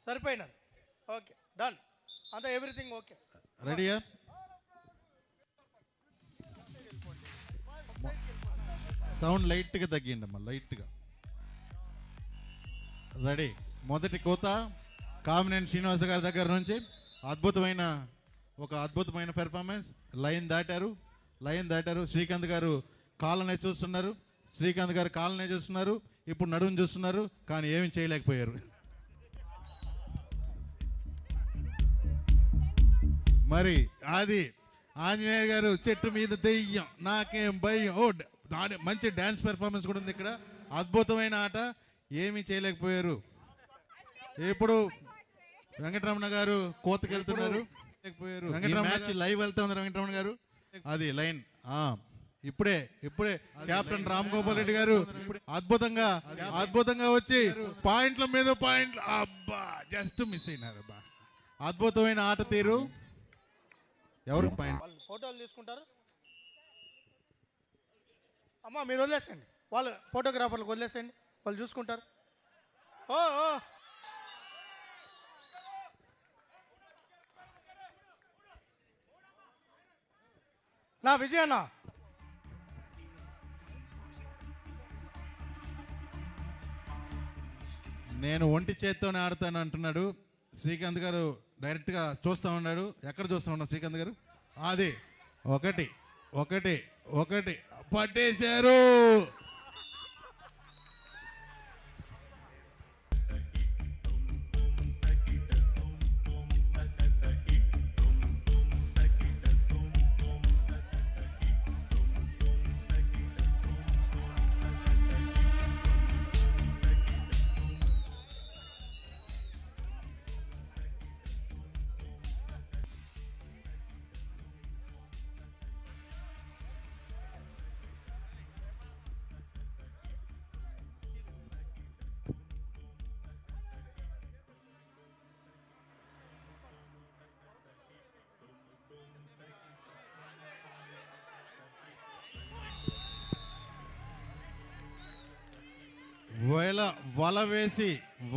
సరిపోయినారు. Okay, done, అంతా everything okay. రెడీయా? Sound లైట్గా తగ్గిండి అమ్మా, లైట్గా. రెడీ. మొదటి కోత కామినేని శ్రీనివాస గారి దగ్గర నుంచి అద్భుతమైన పెర్ఫార్మెన్స్. లైన్ దాటారు. శ్రీకాంత్ గారు కాళ్ళనే చూస్తున్నారు, ఇప్పుడు నడుము చూస్తున్నారు, కానీ ఏమీ చేయలేకపోయారు. మరి అది ఆంజనేయ గారు చెట్టు మీద దెయ్యం నాకేం భయం. మంచి డ్యాన్స్ పెర్ఫార్మెన్స్ కూడా ఉంది ఇక్కడ. అద్భుతమైన ఆట, ఏమీ చేయలేకపోయారు. ఇప్పుడు వెంకటరమణ గారు కోతకి వెళ్తున్నారు. మ్యాచ్ లైవ్ వెళ్తా ఉన్నారు వెంకటరమణ గారు. అది లైన్. ఇప్పుడే కెప్టెన్ రామ్ గోపాల్ రెడ్డి గారు అద్భుతంగా వచ్చి పాయింట్ల మీద పాయింట్లు. అబ్బా, జస్ట్ మిస్ అయినారు. అబ్బా, అద్భుతమైన ఆట తీరు. ఎవరికి పాయింట్? ఫోటోలు తీసుకుంటారు అమ్మా, మీరు వదిలేసండి, వాళ్ళు ఫోటోగ్రాఫర్లకు వదిలేసండి, వాళ్ళు చూసుకుంటారు. నా విజయన్న నేను ఒంటి చేత్తోనే ఆడతాను అంటున్నాడు శ్రీకాంత్ గారు. డైరెక్ట్గా చూస్తూ ఉన్నాడు. ఎక్కడ చూస్తూ ఉన్నాడు శ్రీకాంత్ గారు? అది ఒకటి పట్టేశారు.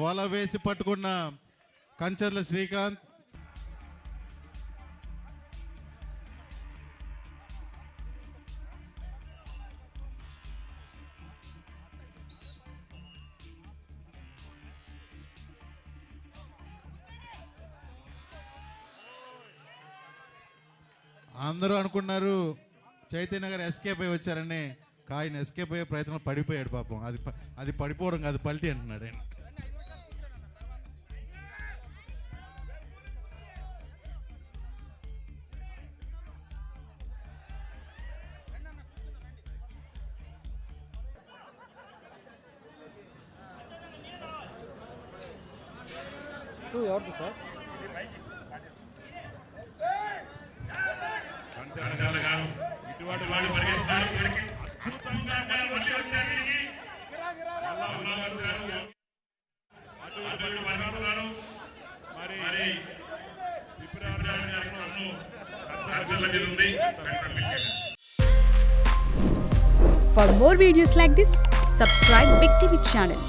వల వేసి పట్టుకున్న కంచర్ల శ్రీకాంత్. అందరూ అనుకున్నారు చైతన్య గారు ఎస్కేప్ అయి వచ్చారని. ఆయన ఎస్కేప్ అయ్యే ప్రయత్నం పడిపోయాడు పాపం. అది పడిపోవడం కాదు, పల్టీ అంటున్నాడు ఆయన. ఎవరు sir? For more videos like this, subscribe Big TV channel.